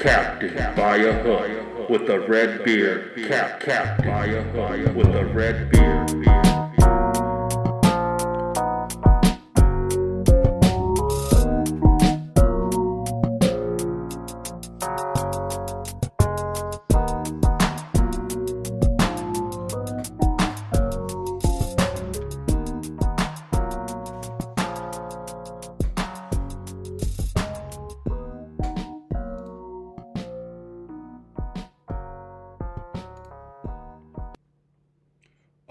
Captain by a hook with a red beard. Captain by a hook with a red beard.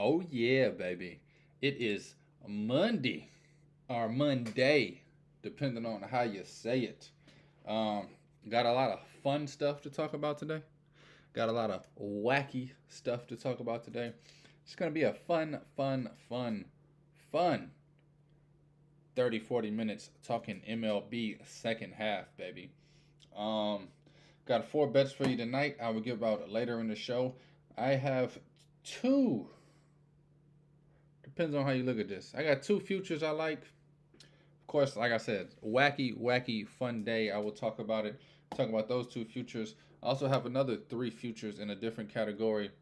Oh yeah, baby. It is Monday or Monday, depending on how you say it. Um, got a lot of fun stuff to talk about today. Got a lot of wacky stuff to talk about today. It's gonna be a fun 30, 40 minutes talking MLB second half, baby. Um, got four bets for you tonight. I will give out later in the show. I have two. Depends on how you look at this. I got two futures I like. Of course, like I said, wacky, fun day. I will talk about it. Talk about those two futures. I also have another three futures in a different category.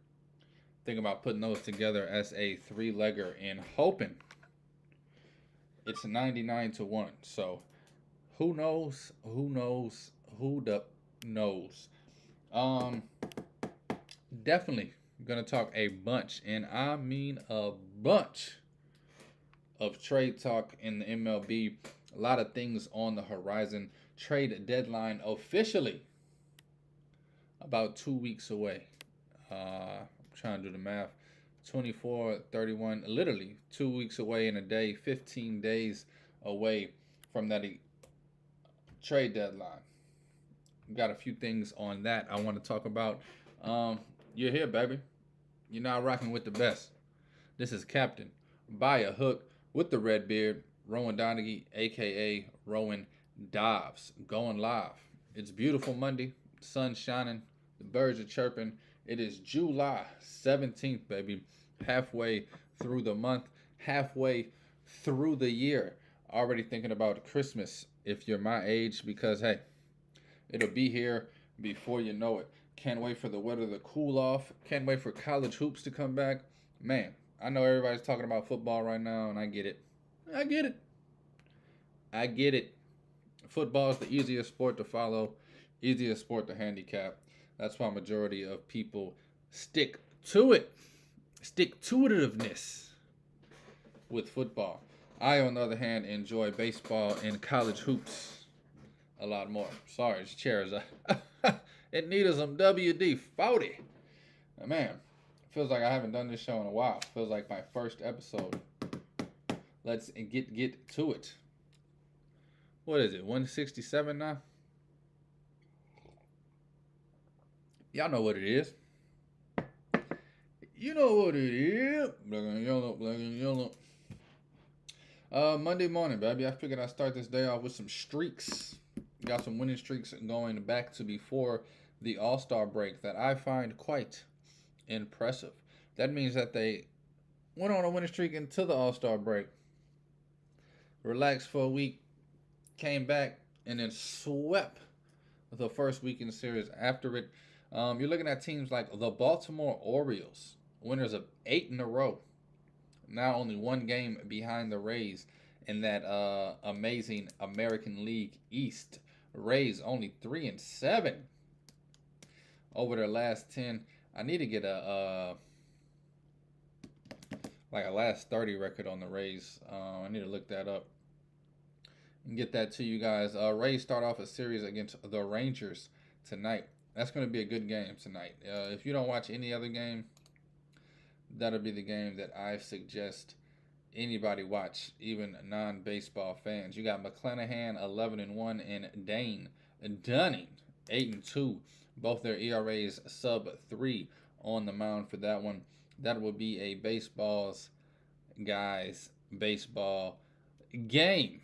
Think about putting those together as a three-legger and hoping it's 99 to 1. So who knows? Who the knows? Um, Definitely gonna talk a bunch, and I mean a bunch of trade talk in the MLB. A lot of things on the horizon. Trade deadline officially about 2 weeks away. I'm trying to do the math. 24, 31, literally 2 weeks away in a day, 15 days away from that trade deadline. Got a few things on that I want to talk about. You're here, baby. You're now rocking with the best. This is Captain by a hook with the red beard, Rowan Donaghy, aka Rowan Dobbs, going live. It's beautiful Monday, sun shining, the birds are chirping. It is July 17th, baby. Halfway through the month, halfway through the year. Already thinking about Christmas if you're my age, because hey, it'll be here before you know it. Can't wait for the weather to cool off. Can't wait for college hoops to come back. Man, I know everybody's talking about football right now, and I get it. I get it. I get it. Football is the easiest sport to follow, easiest sport to handicap. That's why majority of people stick to it. Stick to itiveness with football. I, on the other hand, enjoy baseball and college hoops a lot more. Sorry, this chair is it needed some WD-40. Man, feels like I haven't done this show in a while. Feels like my first episode. Let's get to it. What is it? 167 now? Y'all know what it is. You know what it is. Black and yellow. Monday morning, baby. I figured I'd start this day off with some streaks. Got some winning streaks going back to before the All-Star break that I find quite impressive. That means that they went on a winning streak into the All-Star break, relaxed for a week, came back, and then swept the first weekend series after it. You're looking at teams like the Baltimore Orioles, winners of 8 in a row, now only one game behind the Rays in that amazing American League East. Rays only 3-7 over their last 10. I need to get a last 30 record on the Rays. I need to look that up and get that to you guys. Rays start off a series against the Rangers tonight. That's going to be a good game tonight. If you don't watch any other game, that'll be the game that I suggest anybody watch, even non-baseball fans. You got McClanahan 11-1 and Dane Dunning 8-2. Both their ERAs sub 3 on the mound for that one. That will be a baseball game.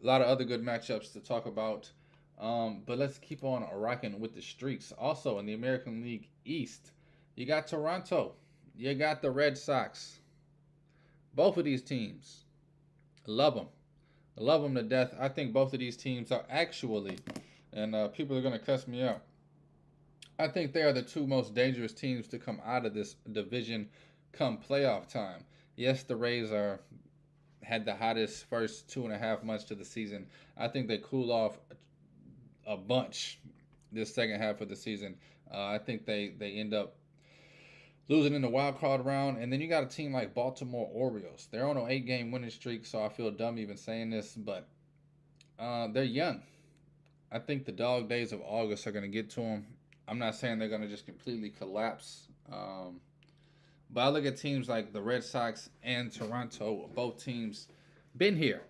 A lot of other good matchups to talk about. But let's keep on rocking with the streaks. Also in the American League East, you got Toronto. You got the Red Sox. Both of these teams, love them. Love them to death. I think both of these teams are actually and people are gonna cuss me out. I think they are the two most dangerous teams to come out of this division come playoff time. Yes, the Rays are had the hottest first 2.5 months to the season. I think they cool off a bunch this second half of the season. I think they end up losing in the wild card round, and then you got a team like Baltimore Orioles. They're on an 8-game winning streak, so I feel dumb even saying this, but they're young. I think the dog days of August are going to get to them. I'm not saying they're going to just completely collapse. But I look at teams like the Red Sox and Toronto. Both teams been here,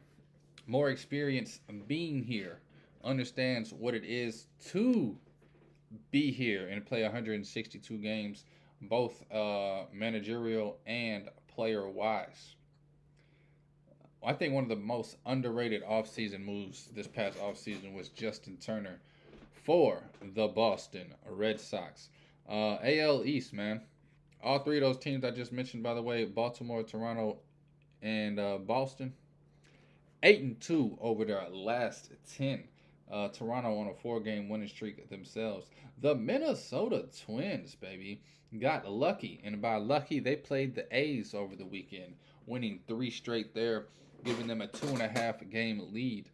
more experience being here, understands what it is to be here and play 162 games, both managerial and player wise. I think one of the most underrated offseason moves this past offseason was Justin Turner for the Boston Red Sox. AL East, man. All three of those teams I just mentioned, by the way, Baltimore, Toronto, and Boston, 8-2 over their last 10. Toronto on a 4-game winning streak themselves. The Minnesota Twins, baby, got lucky, and by lucky, they played the A's over the weekend, winning 3 straight there, giving them a 2.5-game lead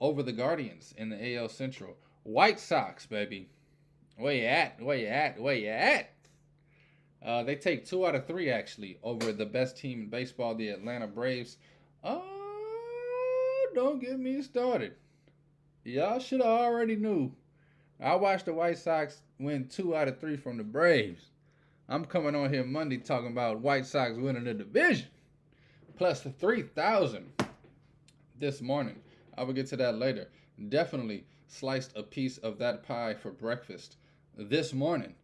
over the Guardians in the AL Central. White Sox, baby, where you at? Where you at? Where you at? They take 2 out of 3 actually over the best team in baseball, the Atlanta Braves. Oh, don't get me started. Y'all should have already knew. I watched the White Sox win 2 out of 3 from the Braves. I'm coming on here Monday talking about White Sox winning the division. Plus the 3,000 this morning. I will get to that later. Definitely sliced a piece of that pie for breakfast this morning.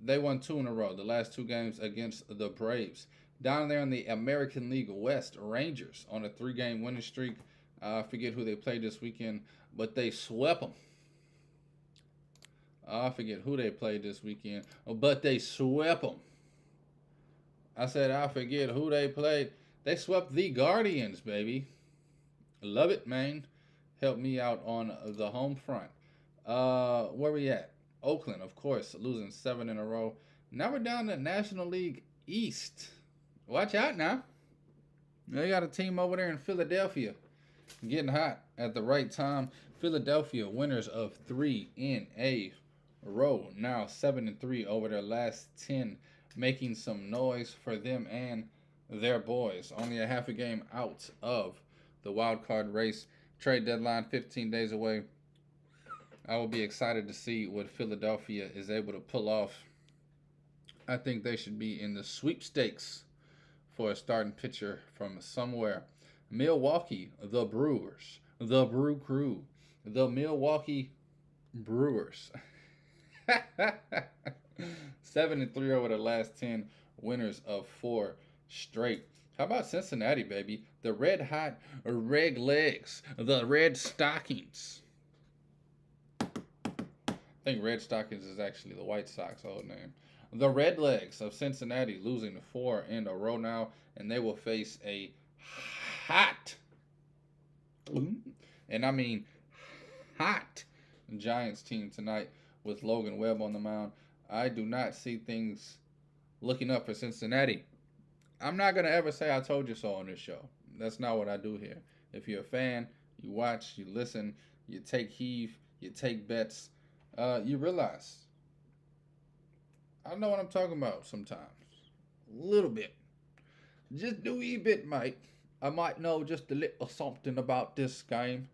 They won 2 in a row, the last 2 games against the Braves. Down there in the American League West, Rangers on a 3-game winning streak. I forget who they played this weekend, but they swept them. I forget who they played this weekend, but they swept them. I said I forget who they played. They swept the Guardians, baby. Love it, man. Help me out on the home front. Where we at? Oakland, of course, losing 7 in a row. Now we're down to National League East. Watch out now. They got a team over there in Philadelphia getting hot at the right time. Philadelphia winners of 3 in a row. Now 7-3 over their last 10, making some noise for them and their boys. Only a half a game out of the wild card race. Trade deadline 15 days away. I will be excited to see what Philadelphia is able to pull off. I think they should be in the sweepstakes for a starting pitcher from somewhere. Milwaukee, the Brewers, the Brew Crew, the Milwaukee Brewers. 7-3 over the last 10, winners of 4 straight. How about Cincinnati, baby? The red hot Red Legs, the Red Stockings. I think Red Stockings is actually the White Sox old name. The Red Legs of Cincinnati losing 4 in a row now, and they will face a hot, and I mean hot, Giants team tonight with Logan Webb on the mound. I do not see things looking up for Cincinnati. I'm not going to ever say I told you so on this show. That's not what I do here. If you're a fan, you watch, you listen, you take heave, you take bets, you realize I know what I'm talking about sometimes. A little bit. Just a wee bit, mate. I might know just a little something about this game.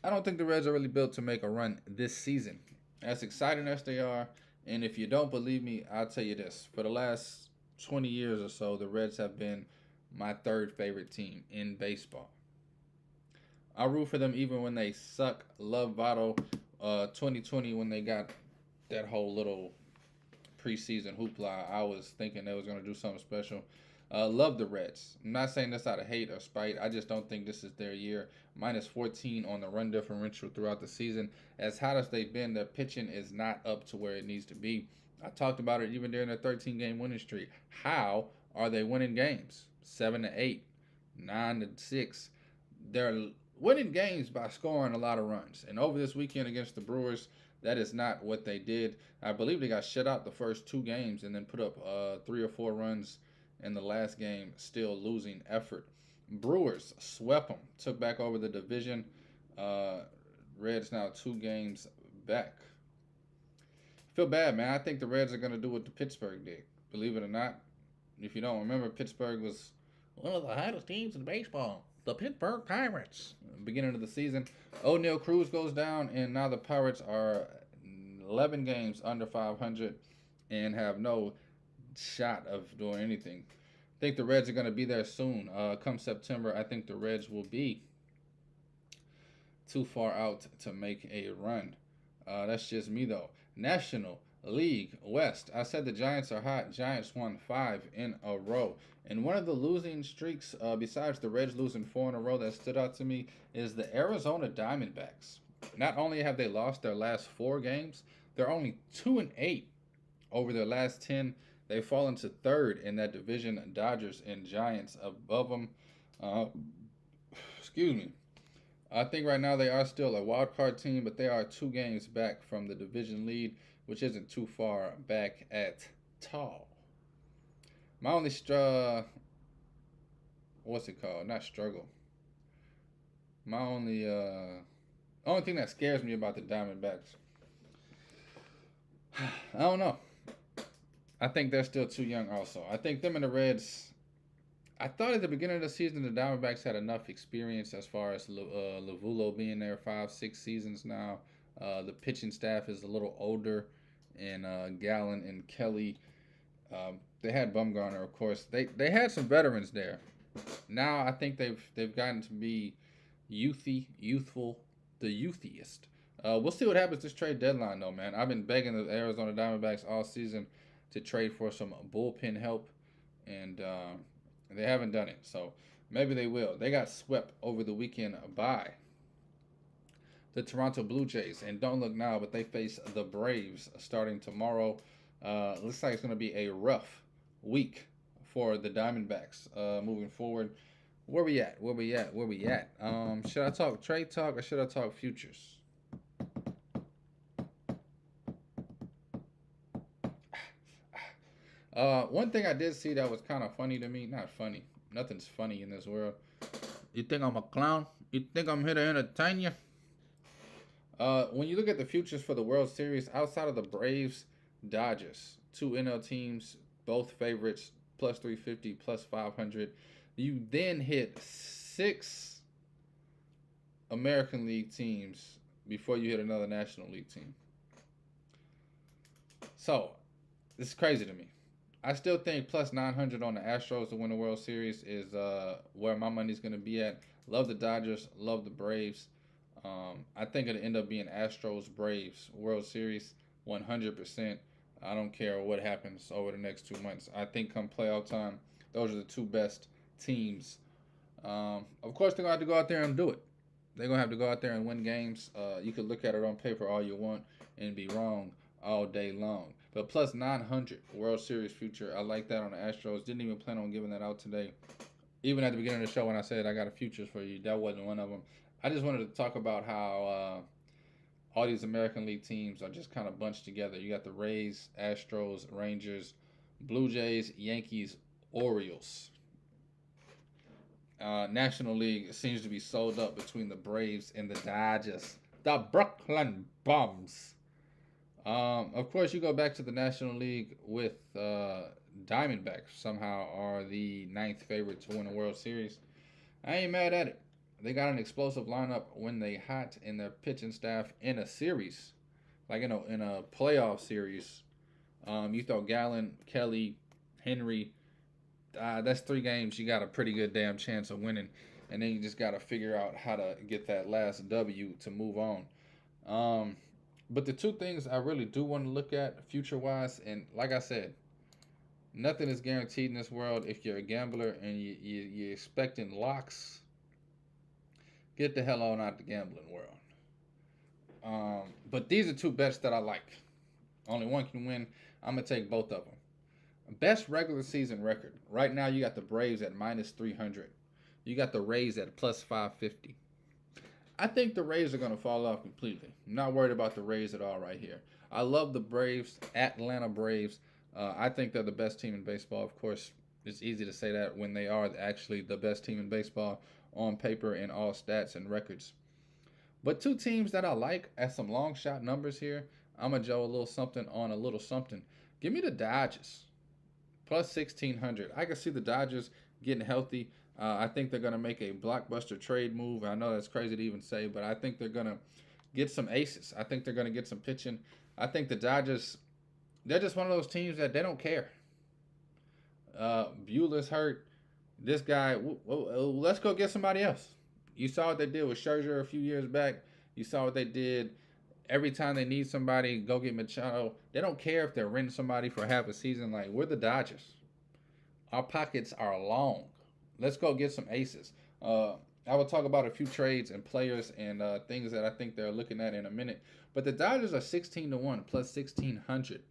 I don't think the Reds are really built to make a run this season. As exciting as they are, and if you don't believe me, I'll tell you this. For the last 20 years or so, the Reds have been my 3rd favorite team in baseball. I root for them even when they suck. Love Votto. 2020 when they got that whole little preseason hoopla, I was thinking they was going to do something special. Love the Reds. I'm not saying this out of hate or spite. I just don't think this is their year. Minus 14 on the run differential throughout the season. As hot as they've been, their pitching is not up to where it needs to be. I talked about it even during their 13-game winning streak. How are they winning games? 7-8, 9-6. They're winning games by scoring a lot of runs. And over this weekend against the Brewers, that is not what they did. I believe they got shut out the first two games and then put up 3 or 4 runs in the last game, still losing effort. Brewers swept them, took back over the division. Uh, Reds now 2 games back. Feel bad, man. I think the Reds are going to do what the Pittsburgh did. Believe it or not. If you don't remember, Pittsburgh was one of the hottest teams in baseball. The Pittsburgh Pirates. Beginning of the season, O'Neal Cruz goes down, and now the Pirates are 11 games under 500 and have no shot of doing anything. I think the Reds are going to be there soon. Come September, I think the Reds will be too far out to make a run. That's just me, though. National League West. I said the Giants are hot. Giants won 5 in a row. And one of the losing streaks, besides the Reds losing 4 in a row, that stood out to me is the Arizona Diamondbacks. Not only have they lost their last 4 games, they're only 2-8 over their last 10. They've fallen to third in that division. Dodgers and Giants above them. Excuse me. I think right now they are still a wild card team, but they are 2 games back from the division lead, which isn't too far back at all. My only what's it called? Not struggle. My only thing that scares me about the Diamondbacks, I don't know. I think they're still too young. Also, I think them and the Reds. I thought at the beginning of the season the Diamondbacks had enough experience as far as Lavulo being there 5-6 seasons now. The pitching staff is a little older, and Gallen and Kelly. They had Bumgarner, of course. They had some veterans there. Now I think they've gotten to be youthful, the youthiest. We'll see what happens this trade deadline, though, man. I've been begging the Arizona Diamondbacks all season to trade for some bullpen help, and they haven't done it. So maybe they will. They got swept over the weekend by the Toronto Blue Jays, and don't look now, but they face the Braves starting tomorrow. Looks like it's going to be a rough week for the Diamondbacks moving forward. Where we at? Should I talk trade talk or should I talk futures? One thing I did see that was kind of funny to me. Not funny. Nothing's funny in this world. You think I'm a clown? You think I'm here to entertain you? When you look at the futures for the World Series, outside of the Braves, Dodgers, 2 NL teams, both favorites, plus 350, plus 500. You then hit 6 American League teams before you hit another National League team. So, this is crazy to me. I still think plus 900 on the Astros to win the World Series is where my money's going to be at. Love the Dodgers, love the Braves. I think it'll end up being Astros-Braves World Series 100%. I don't care what happens over the next 2 months. I think come playoff time, those are the 2 best teams. Of course, they're going to have to go out there and do it. They're going to have to go out there and win games. You could look at it on paper all you want and be wrong all day long. But plus 900 World Series future, I like that on the Astros. Didn't even plan on giving that out today. Even at the beginning of the show when I said I got a futures for you, that wasn't one of them. I just wanted to talk about how all these American League teams are just kind of bunched together. You got the Rays, Astros, Rangers, Blue Jays, Yankees, Orioles. National League seems to be sold up between the Braves and the Dodgers. The Brooklyn Bums. Of course, you go back to the National League with Diamondbacks somehow are the 9th favorite to win a World Series. I ain't mad at it. They got an explosive lineup when they hot in their pitching staff in a series, like in a playoff series. You throw Gallen, Kelly, Henry. That's 3 games. You got a pretty good damn chance of winning, and then you just got to figure out how to get that last W to move on. But the 2 things I really do want to look at future-wise, and like I said, nothing is guaranteed in this world. If you're a gambler and you're expecting locks, get the hell on out the gambling world. But these are 2 bets that I like. Only one can win. I'm going to take both of them. Best regular season record. Right now, you got the Braves at minus 300. You got the Rays at plus 550. I think the Rays are going to fall off completely. I'm not worried about the Rays at all right here. I love the Braves, Atlanta Braves. I think they're the best team in baseball. Of course, it's easy to say that when they are actually the best team in baseball on paper in all stats and records. But two teams that I like at some long shot numbers here, I'm going to Joe a little something on a little something. Give me the Dodgers plus 1,600. I can see the Dodgers getting healthy. I think they're going to make a blockbuster trade move. I know that's crazy to even say, but I think they're going to get some aces. I think they're going to get some pitching. I think the Dodgers, they're just one of those teams that they don't care. Bueller's hurt. This guy, let's go get somebody else. You saw what they did with Scherzer a few years back. You saw what they did every time they need somebody, go get Machado. They don't care if they're renting somebody for half a season. Like, we're the Dodgers. Our pockets are long. Let's go get some aces. I will talk about a few trades and players and things that I think they're looking at in a minute. But the Dodgers are 16-1 plus 1,600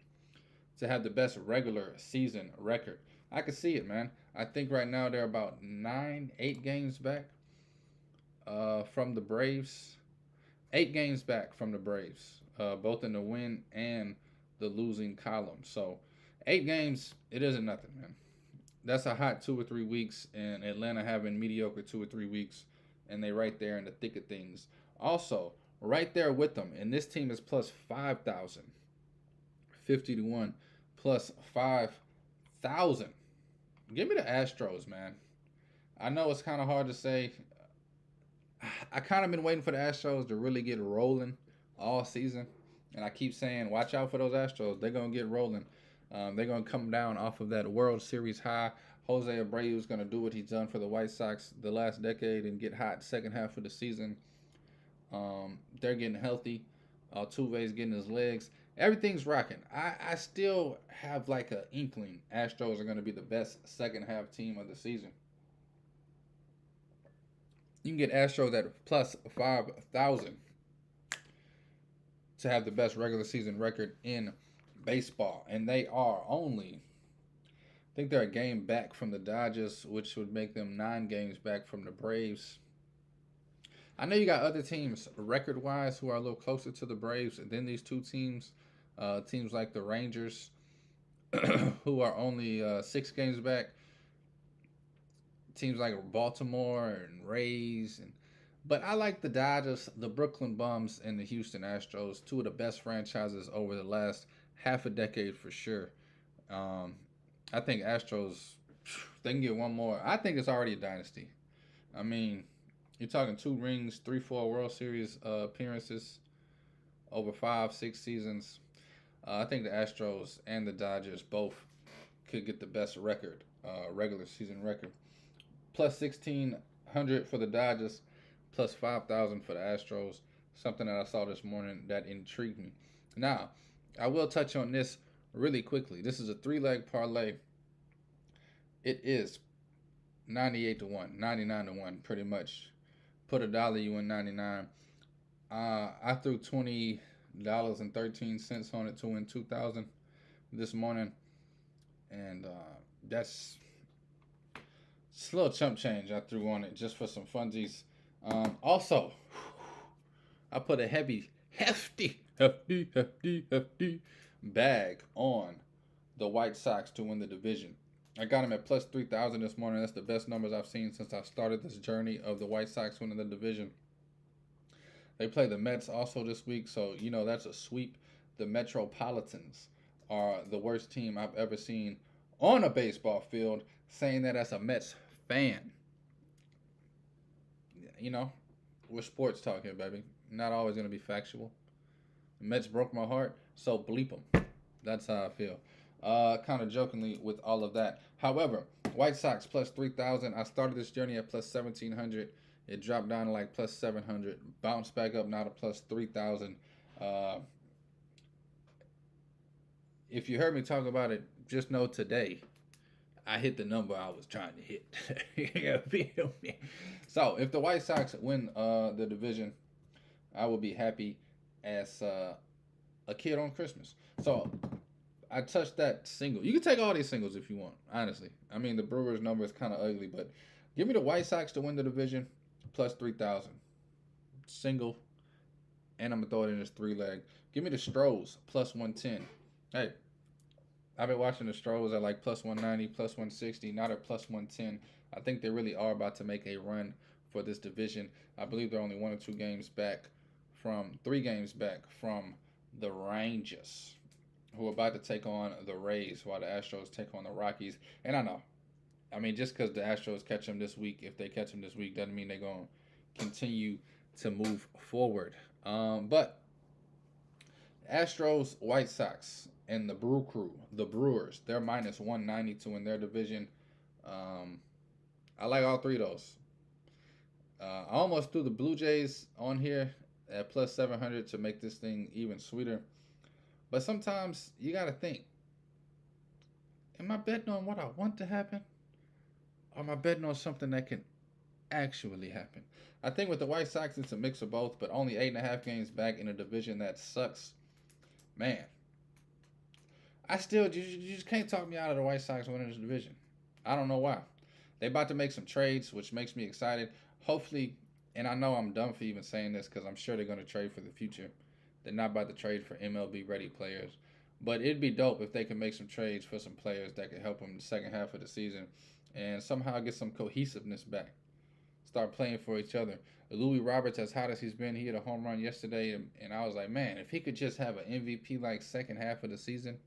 to have the best regular season record. I can see it, man. I think right now they're about 8 games back from the Braves. 8 games back from the Braves, both in the win and the losing column. So 8 games, it isn't nothing, man. That's a hot 2 or 3 weeks, and Atlanta having mediocre 2 or 3 weeks, and they right there in the thick of things. Also, right there with them, and this team is plus 5,000. 50-1 plus 5,000. Give me the Astros, man. I know it's kind of hard to say. I kind of been waiting for the Astros to really get rolling all season. And I keep saying, watch out for those Astros. They're going to get rolling. They're going to come down off of that World Series high. Jose Abreu is going to do what he's done for the White Sox the last decade and get hot second half of the season. They're getting healthy. Altuve's getting his legs. Everything's rocking. I still have like an inkling Astros are going to be the best second half team of the season. You can get Astros at plus 5,000 to have the best regular season record in baseball. And they are only, I think they're a game back from the Dodgers, which would make them 9 games back from the Braves. I know you got other teams record-wise who are a little closer to the Braves than these two teams. Teams like the Rangers, who are only 6 games back. Teams like Baltimore and Rays, but I like the Dodgers, the Brooklyn Bums, and the Houston Astros, 2 of the best franchises over the last half a decade for sure. I think Astros, they can get one more. I think it's already a dynasty. I mean, you're talking 2 rings, 3-4 World Series appearances over 5-6 seasons. I think the Astros and the Dodgers both could get the best record, regular season record. Plus 1,600 for the Dodgers, plus 5,000 for the Astros. Something that I saw this morning that intrigued me. Now, I will touch on this really quickly. This is a 3-leg parlay. It is 98-1, 99-1, pretty much. Put $1, you win 99. I threw $20.13 on it to win 2,000 this morning, and that's. It's a little chump change I threw on it just for some funsies. Also, I put a hefty bag on the White Sox to win the division. I got them at plus 3,000 this morning. That's the best numbers I've seen since I started this journey of the White Sox winning the division. They play the Mets also this week, so you know that's a sweep. The Metropolitans are the worst team I've ever seen on a baseball field. Saying that as a Mets fan. You know, we're sports talk here, baby. Not always going to be factual. The Mets broke my heart, so bleep them. That's how I feel. Kind of jokingly with all of that. However, White Sox plus 3,000. I started this journey at plus 1,700. It dropped down to like plus 700. Bounced back up now to plus 3,000. If you heard me talk about it, just know today, I hit the number I was trying to hit. You feel me? So, if the White Sox win the division, I will be happy as a kid on Christmas. So, I touched that single. You can take all these singles if you want, honestly. I mean, the Brewers number is kind of ugly, but give me the White Sox to win the division, plus 3,000. single, and I'm gonna throw it in his 3-leg. Give me the Stros plus 110. Hey, I've been watching the Stros at like plus 190, plus 160, not at plus 110. I think they really are about to make a run for this division. I believe they're only 1 or 2 games back from 3 games back from the Rangers, who are about to take on the Rays, while the Astros take on the Rockies. And I know, I mean, just because the Astros catch them this week, if they catch them this week, doesn't mean they're going to continue to move forward. But Astros, White Sox, and the Brew Crew, the Brewers, they're minus 190 to win their division. I like all 3 of those. I almost threw the Blue Jays on here at plus 700 to make this thing even sweeter. But sometimes you got to think, am I betting on what I want to happen? Or am I betting on something that can actually happen? I think with the White Sox, it's a mix of both, but only 8.5 games back in a division that sucks. Man, you just can't talk me out of the White Sox winning this division. I don't know why. They about to make some trades, which makes me excited. Hopefully, and I know I'm dumb for even saying this because I'm sure they're going to trade for the future. They're not about to trade for MLB-ready players. But it'd be dope if they could make some trades for some players that could help them in the second half of the season and somehow get some cohesiveness back. Start playing for each other. Louis Roberts, as hot as he's been, he hit a home run yesterday, and I was like, man, if he could just have an MVP-like second half of the season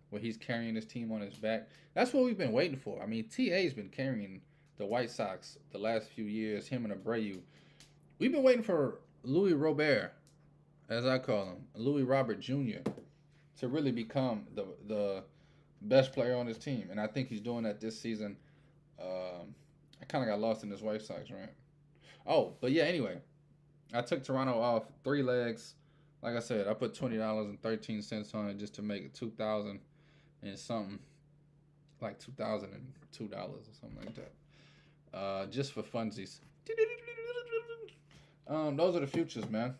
where he's carrying his team on his back, that's what we've been waiting for. I mean, TA's been carrying the White Sox the last few years, him and Abreu. We've been waiting for Louis Robert, as I call him, Louis Robert Jr., to really become the best player on his team. And I think he's doing that this season. I kind of got lost in this White Sox, right? Oh, but yeah, anyway. I took Toronto off 3 legs. Like I said, I put $20.13 on it just to make it $2,000 and something. Like $2,002 or something like that. Just for funsies. Those are the futures, man.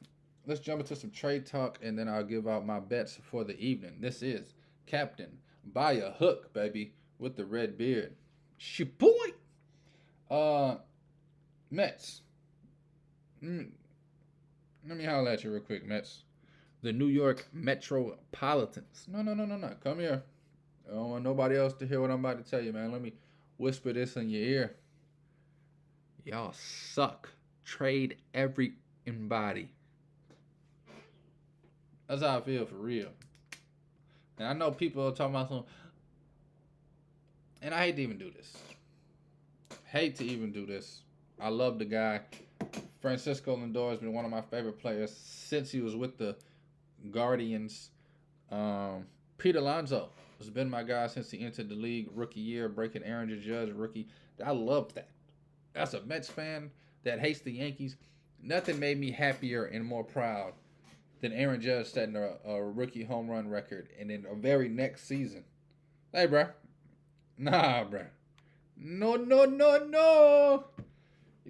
Let's jump into some trade talk, and then I'll give out my bets for the evening. This is Captain by a Hook, baby, with the red beard. Shaboy! Mets. Let me holler at you real quick, Mets. The New York Metropolitans. No. Come here. I don't want nobody else to hear what I'm about to tell you, man. Let me whisper this in your ear. Y'all suck. Trade everybody. That's how I feel, for real. And I know people are talking about some, and I hate to even do this. I love the guy. Francisco Lindor has been one of my favorite players since he was with the Guardians. Pete Alonso has been my guy since he entered the league rookie year, breaking Aaron Judge rookie. I love that. As a Mets fan that hates the Yankees, nothing made me happier and more proud than Aaron Judge setting a rookie home run record, and in the very next season. Hey, bro. Nah, bro. No.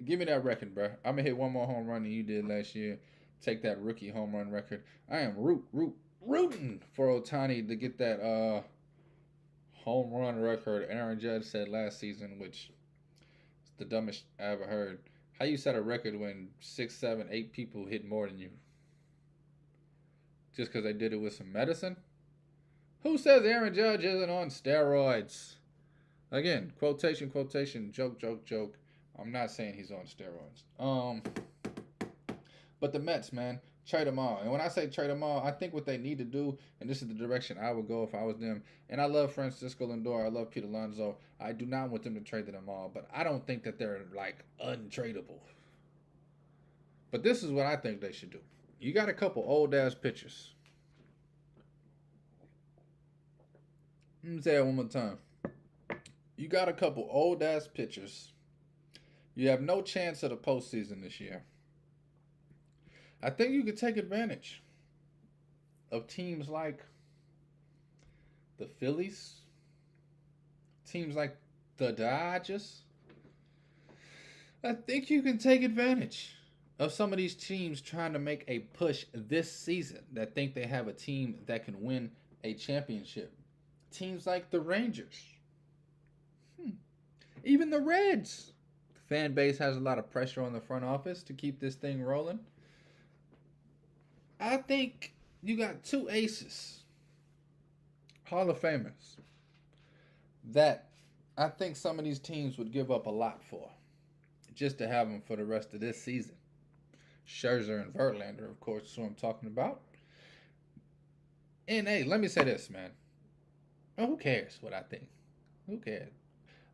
Give me that record, bro. I'm going to hit one more home run than you did last year. Take that rookie home run record. I am rooting for Ohtani to get that home run record Aaron Judge said last season, which is the dumbest I ever heard. How you set a record when 6, 7, 8 people hit more than you? Just because they did it with some medicine? Who says Aaron Judge isn't on steroids? Again, quotation, joke. I'm not saying he's on steroids. But the Mets, man, trade them all. And when I say trade them all, I think what they need to do, and this is the direction I would go if I was them. And I love Francisco Lindor. I love Pete Alonso. I do not want them to trade them all, but I don't think that they're like untradeable. But this is what I think they should do. You got a couple old ass pitchers. Let me say it one more time. You got a couple old ass pitchers. You have no chance of the postseason this year. I think you could take advantage of teams like the Phillies, teams like the Dodgers. I think you can take advantage of some of these teams trying to make a push this season that think they have a team that can win a championship. Teams like the Rangers. Even the Reds. The fan base has a lot of pressure on the front office to keep this thing rolling. I think you got two aces, Hall of Famers, that I think some of these teams would give up a lot for just to have them for the rest of this season. Scherzer and Verlander, of course, is who I'm talking about. And hey, let me say this, man. Who cares what I think? Who cares?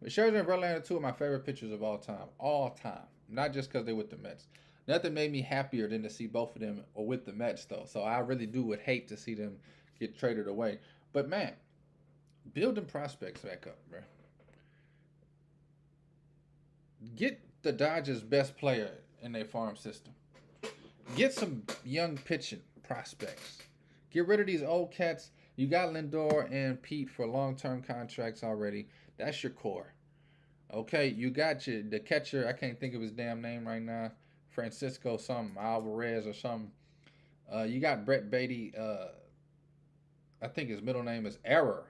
But Scherzer and Verlander are two of my favorite pitchers of all time. All time. Not just because they're with the Mets. Nothing made me happier than to see both of them or with the Mets, though. So I really would hate to see them get traded away. But, man, building prospects back up, bro. Get the Dodgers' best player in their farm system. Get some young pitching prospects. Get rid of these old cats. You got Lindor and Pete for long-term contracts already. That's your core. Okay, you got the catcher. I can't think of his damn name right now. Francisco something, Alvarez or something. You got Brett Beatty. I think his middle name is Error.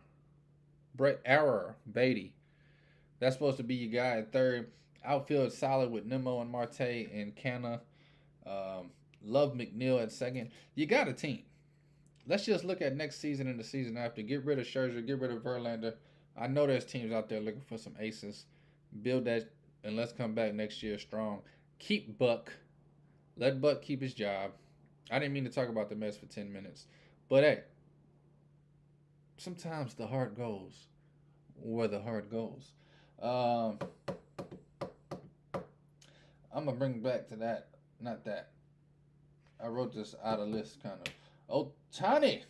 Brett Error Beatty. That's supposed to be your guy at third. Outfield solid with Nimmo and Marte and Canna. Love McNeil at second. You got a team. Let's just look at next season and the season after. Get rid of Scherzer. Get rid of Verlander. I know there's teams out there looking for some aces. Build that, and let's come back next year strong. Keep Buck. Let Buck keep his job. I didn't mean to talk about the Mets for 10 minutes. But, hey, sometimes the heart goes where the heart goes. I'm going to bring back to that. Not that. I wrote this out of list kind of. Ohtani.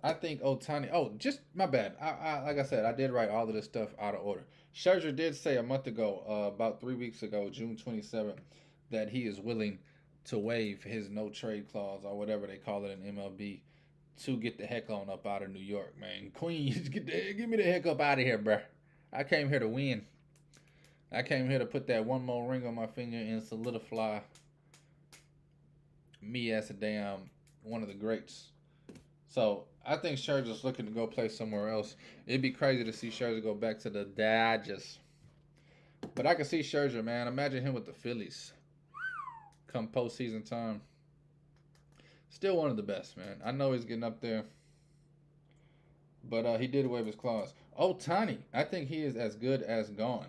I think Ohtani. Oh, just my bad. I like I said, I did write all of this stuff out of order. Scherzer did say a month ago, about 3 weeks ago, June 27th, that he is willing to waive his no trade clause or whatever they call it in MLB to get the heck on up out of New York, man. Queens, get me the heck up out of here, bro. I came here to win. I came here to put that one more ring on my finger and solidify me as a damn one of the greats. So I think Scherzer's looking to go play somewhere else. It'd be crazy to see Scherzer go back to the Dodgers. But I can see Scherzer, man. Imagine him with the Phillies come postseason time. Still one of the best, man. I know he's getting up there. But he did waive his clause. Ohtani, I think he is as good as gone.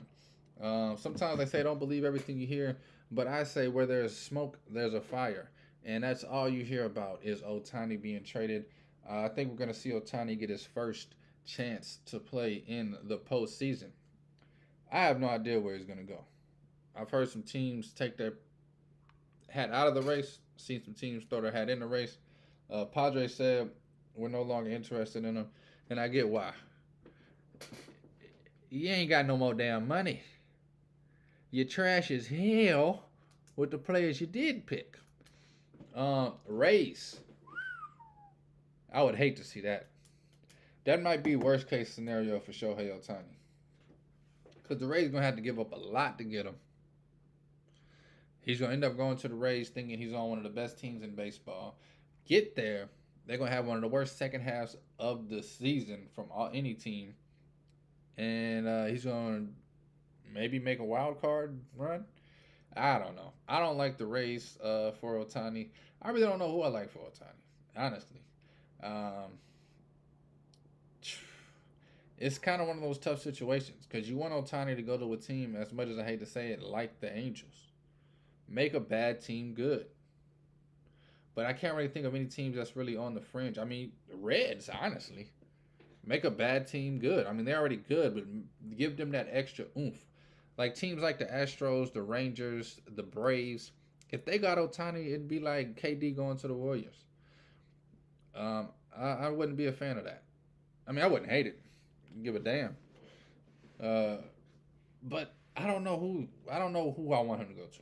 Sometimes they say don't believe everything you hear. But I say where there's smoke, there's a fire. And that's all you hear about is Ohtani being traded. I think we're going to see Ohtani get his first chance to play in the postseason. I have no idea where he's going to go. I've heard some teams take their hat out of the race. Seen some teams throw their hat in the race. Padres said we're no longer interested in him. And I get why. You ain't got no more damn money. You're trash as hell with the players you did pick. Rays. I would hate to see that. That might be worst case scenario for Shohei Ohtani. Because the Rays going to have to give up a lot to get him. He's going to end up going to the Rays thinking he's on one of the best teams in baseball. Get there. They're going to have one of the worst second halves of the season from any team. And he's going to maybe make a wild card run. I don't know. I don't like the Rays for Ohtani. I really don't know who I like for Ohtani, honestly. It's kind of one of those tough situations because you want Ohtani to go to a team, as much as I hate to say it, like the Angels. Make a bad team good. But I can't really think of any teams that's really on the fringe. I mean, the Reds, honestly. Make a bad team good. I mean, they're already good, but give them that extra oomph. Like teams like the Astros, the Rangers, the Braves. If they got Ohtani, it'd be like KD going to the Warriors. I wouldn't be a fan of that. I mean, I wouldn't hate it. Give a damn. But I don't know who I want him to go to.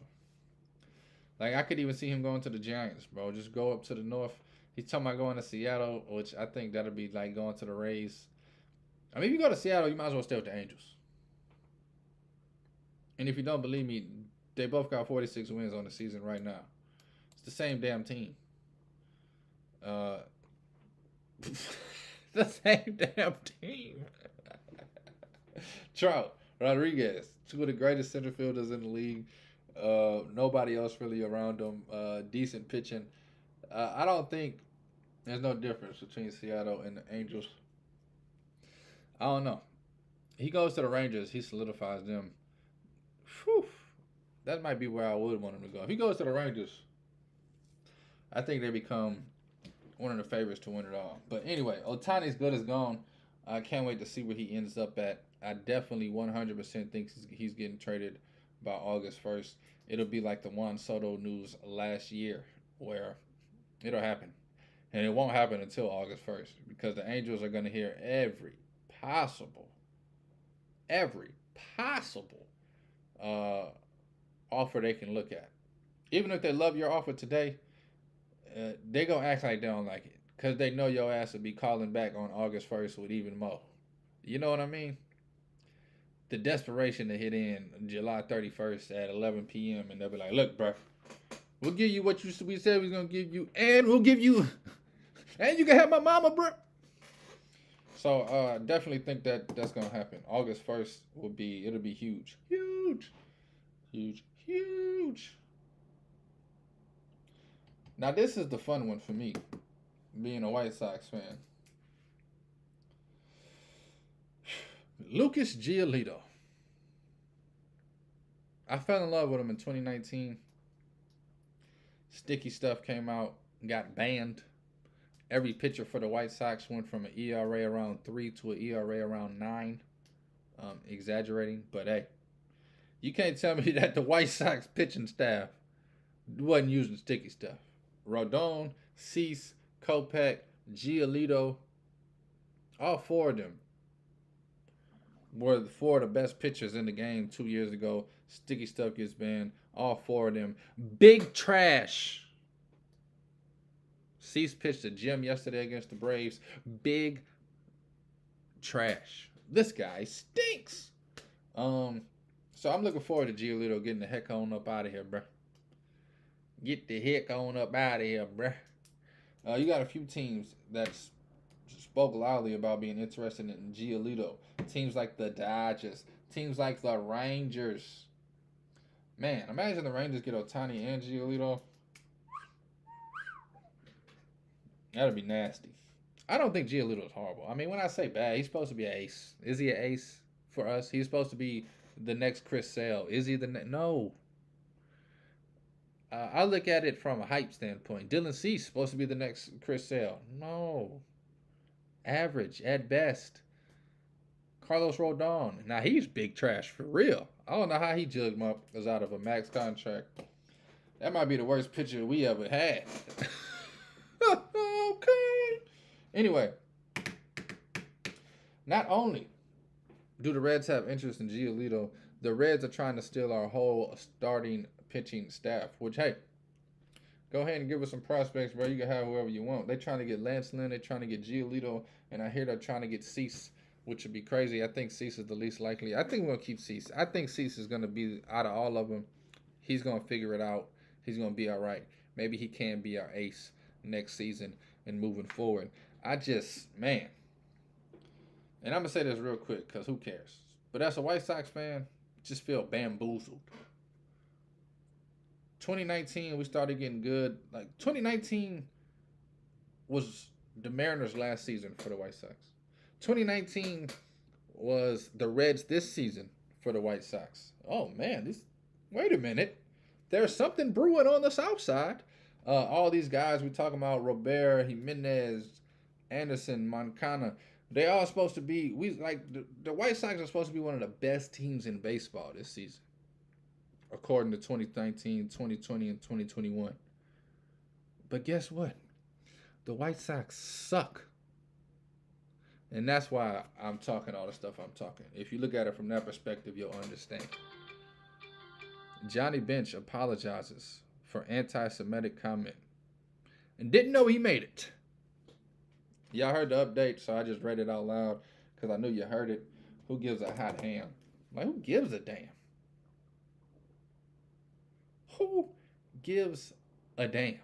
Like I could even see him going to the Giants, bro. Just go up to the north. He's talking about going to Seattle, which I think that'll be like going to the Rays. I mean, if you go to Seattle, you might as well stay with the Angels. And if you don't believe me, they both got 46 wins on the season right now. It's the same damn team. The same damn team. Trout, Rodriguez, two of the greatest center fielders in the league. Nobody else really around him. Decent pitching. I don't think there's no difference between Seattle and the Angels. I don't know. He goes to the Rangers. He solidifies them. Whew. That might be where I would want him to go. If he goes to the Rangers, I think they become one of the favorites to win it all. But anyway, Otani's good as gone. I can't wait to see where he ends up at. I definitely 100% think he's getting traded by August 1st. It'll be like the Juan Soto news last year where it'll happen. And it won't happen until August 1st because the Angels are going to hear possible, every possible offer they can look at. Even if they love your offer today, they going to act like they don't like it because they know your ass will be calling back on August 1st with even more. You know what I mean? The desperation to hit in July 31st at 11 p.m. and they'll be like, look, bro, we'll give you what we said we was going to give you, and we'll give you, and you can have my mama, bro. So definitely think that's going to happen. August 1st it'll be huge. Huge. Huge. Huge. Now, this is the fun one for me, being a White Sox fan. Lucas Giolito. I fell in love with him in 2019. Sticky stuff came out, got banned. Every pitcher for the White Sox went from an ERA around 3 to an ERA around 9. Exaggerating, but hey, you can't tell me that the White Sox pitching staff wasn't using sticky stuff. Rodon, Cease, Kopech, Giolito, all four of them were four of the best pitchers in the game 2 years ago. Sticky stuff gets banned. All four of them. Big trash. Cease pitched a gem yesterday against the Braves. Big trash. This guy stinks. So I'm looking forward to Giolito getting the heck on up out of here, bruh. Get the heck on up out of here, bruh. You got a few teams that spoke loudly about being interested in Giolito. Teams like the Dodgers. Teams like the Rangers. Man, imagine the Rangers get Otani and Giolito. That'd be nasty. I don't think Giolito is horrible. I mean, when I say bad, he's supposed to be an ace. Is he an ace for us? He's supposed to be the next Chris Sale. Is he the no? I look at it from a hype standpoint. Dylan Cease supposed to be the next Chris Sale. No. Average at best. Carlos Rodon. Now he's big trash for real. I don't know how he jugged him up as out of a max contract. That might be the worst pitcher we ever had. Okay. Anyway, not only do the Reds have interest in Giolito, the Reds are trying to steal our whole starting pitching staff, which, hey, go ahead and give us some prospects, bro. You can have whoever you want. They're trying to get Lance Lynn. They're trying to get Giolito, and I hear they're trying to get Cease, which would be crazy. I think Cease is the least likely. I think we'll keep Cease. I think Cease is going to be, out of all of them, he's going to figure it out. He's going to be all right. Maybe he can be our ace next season and moving forward. Man. And I'm going to say this real quick because who cares? But as a White Sox fan, just feel bamboozled. 2019, we started getting good. Like, 2019 was the Mariners' last season for the White Sox. 2019 was the Reds this season for the White Sox. Oh, man. Wait a minute. There's something brewing on the South Side. All these guys we talking about, Robert, Jimenez, Anderson, Moncada, they all supposed to be, the White Sox are supposed to be one of the best teams in baseball this season, according to 2019, 2020, and 2021. But guess what? The White Sox suck. And that's why I'm talking all the stuff I'm talking. If you look at it from that perspective, you'll understand. Johnny Bench apologizes for anti-Semitic comment and didn't know he made it. Y'all heard the update, so I just read it out loud because I knew you heard it. Who gives a hot ham? Like, who gives a damn? Who gives a damn?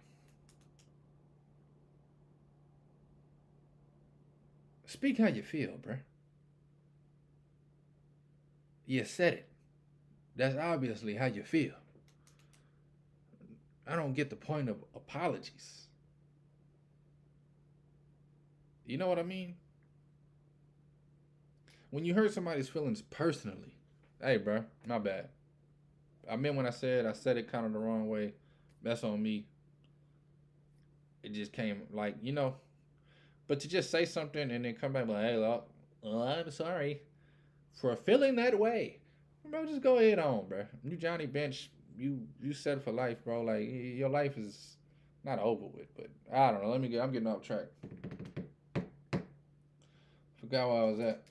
Speak how you feel, bruh. You said it. That's obviously how you feel. I don't get the point of apologies. You know what I mean? When you hurt somebody's feelings personally, hey, bro, my bad. I meant when I said it kind of the wrong way. That's on me. It just came like, but to just say something and then come back like, hey, look, I'm sorry for feeling that way. Bro, just go ahead on, bro. You Johnny Bench, you set for life, bro. Like your life is not over with, but I don't know. I'm getting off track. Forgot where I was at.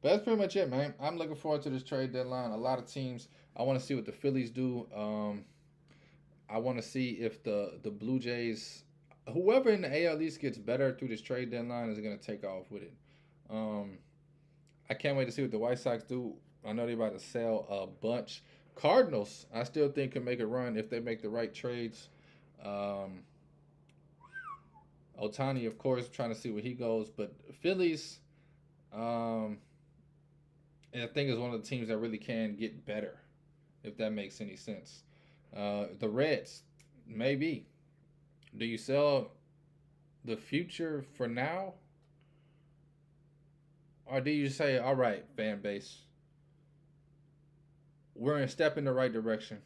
But that's pretty much it, man. I'm looking forward to this trade deadline. A lot of teams. I want to see what the Phillies do. I want to see if the Blue Jays, whoever in the AL East gets better through this trade deadline, is going to take off with it. I can't wait to see what the White Sox do. I know they're about to sell a bunch. Cardinals, I still think can make a run if they make the right trades. Otani, of course, trying to see where he goes. But Phillies, I think is one of the teams that really can get better, if that makes any sense. The Reds, maybe. Do you sell the future for now? Or do you say, all right, fan base, we're in a step in the right direction.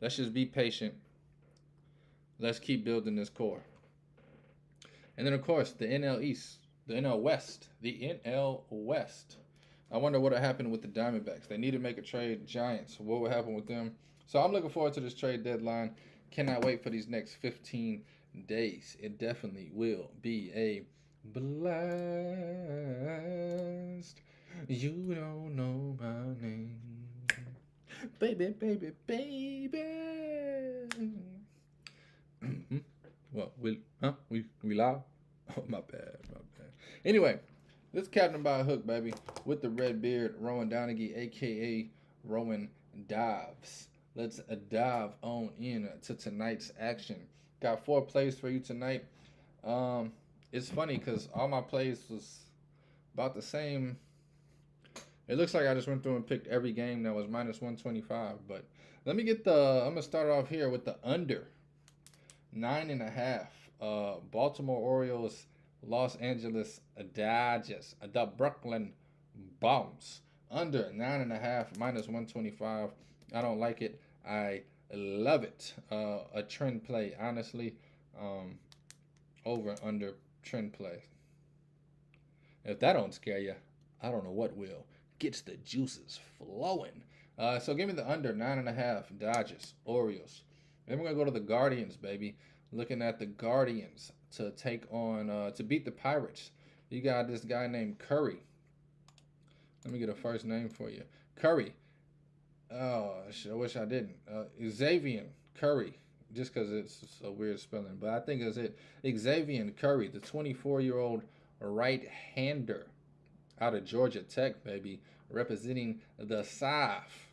Let's just be patient. Let's keep building this core. And then, of course, the NL East, the NL West, the NL West. I wonder what would happen with the Diamondbacks. They need to make a trade. Giants, what would happen with them? So I'm looking forward to this trade deadline. Cannot wait for these next 15 days. It definitely will be a blast. You don't know my name. Baby, baby, baby. What? We live? Oh, my bad. Anyway, this Captain by a Hook, baby, with the red beard, Rowan Donaghy, a.k.a. Rowan Dives. Let's dive on in to tonight's action. Got 4 plays for you tonight. It's funny because all my plays was about the same. It looks like I just went through and picked every game that was minus 125. But let me get I'm going to start off here with the under. 9.5. Baltimore Orioles, Los Angeles Dodgers, the Brooklyn Bombs. Under 9.5, minus 125. I don't like it. I love it. A trend play, honestly. Over under trend play. If that don't scare you, I don't know what will. Gets the juices flowing. So give me the under 9.5. Dodgers, Orioles. Then we're gonna go to the Guardians, baby. Looking at the Guardians to take on to beat the Pirates. You got this guy named Curry. Let me get a first name for you. Curry. Oh, I wish I didn't. Xavier Curry, just because it's a weird spelling, but I think it's it. Xavier Curry, the 24-year-old right-hander out of Georgia Tech, baby, representing the South.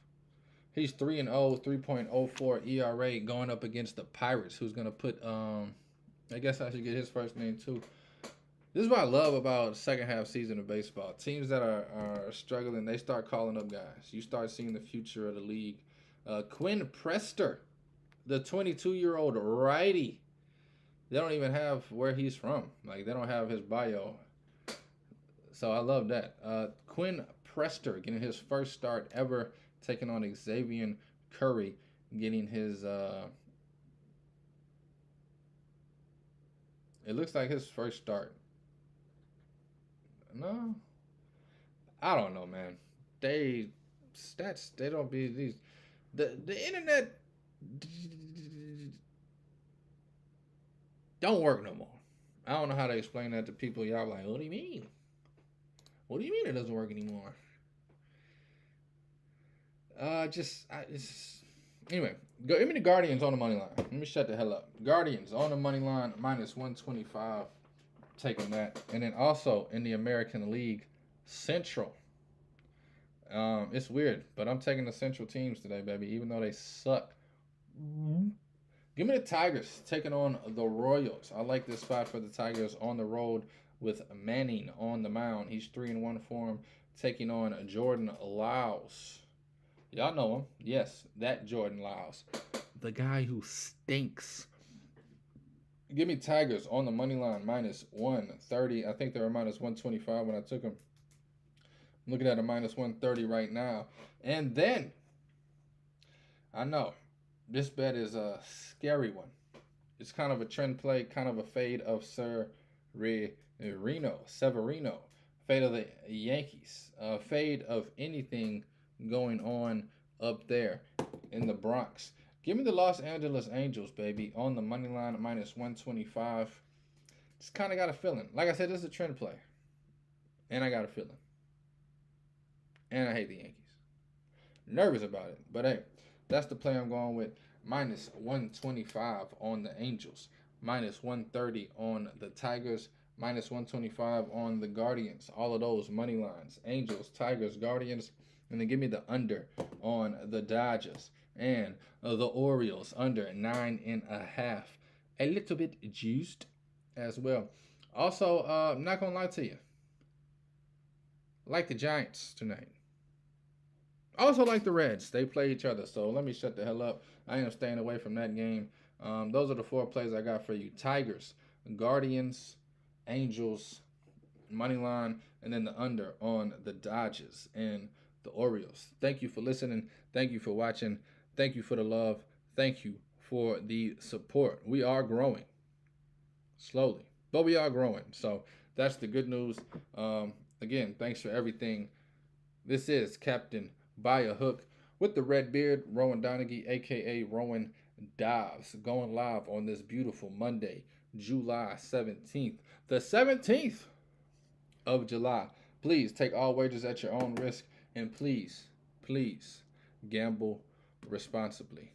He's 3-0, 3.04 ERA going up against the Pirates, who's going to put, I guess I should get his first name too. This is what I love about second half season of baseball. Teams that are struggling, they start calling up guys. You start seeing the future of the league. Quinn Prester, the 22-year-old righty. They don't even have where he's from. Like, they don't have his bio. So I love that. Quinn Prester getting his first start ever, taking on Xavier Curry, getting his it looks like his first start. No, I don't know, man. They don't be these. The internet don't work no more. I don't know how to explain that to people. Y'all like, what do you mean? What do you mean it doesn't work anymore? Anyway, give me the Guardians on the money line. Let me shut the hell up. Guardians on the money line, minus 125. Taking that. And then also in the American League Central. It's weird, but I'm taking the Central teams today, baby, even though they suck. Give me the Tigers taking on the Royals. I like this spot for the Tigers on the road with Manning on the mound. He's 3-1 for him, taking on Jordan Lyles. Y'all know him. Yes, that Jordan Lyles. the guy who stinks. Give me Tigers on the money line minus 130. I think they were minus 125 when I took them. I'm looking at a minus 130 right now. And then, I know, this bet is a scary one. It's kind of a trend play, kind of a fade of Severino, fade of the Yankees, fade of anything going on up there in the Bronx. Give me the Los Angeles Angels, baby, on the money line at minus 125. Just kind of got a feeling. Like I said, this is a trend play. And I got a feeling. And I hate the Yankees. Nervous about it. But hey, that's the play I'm going with. Minus 125 on the Angels. Minus 130 on the Tigers. Minus 125 on the Guardians. All of those money lines. Angels, Tigers, Guardians. And then give me the under on the Dodgers. And the Orioles under 9.5. A little bit juiced as well. Also, I'm not going to lie to you. Like the Giants tonight. Also like the Reds. They play each other. So let me shut the hell up. I am staying away from that game. Those are the 4 plays I got for you. Tigers, Guardians, Angels, money line, and then the under on the Dodgers and the Orioles. Thank you for listening. Thank you for watching. Thank you for the love. Thank you for the support. We are growing slowly, but we are growing. So that's the good news. Again, thanks for everything. This is Captain By a Hook with the red beard, Rowan Donaghy, a.k.a. Rowan Dobbs, going live on this beautiful Monday, July 17th. The 17th of July. Please take all wagers at your own risk, and please, please gamble responsibly.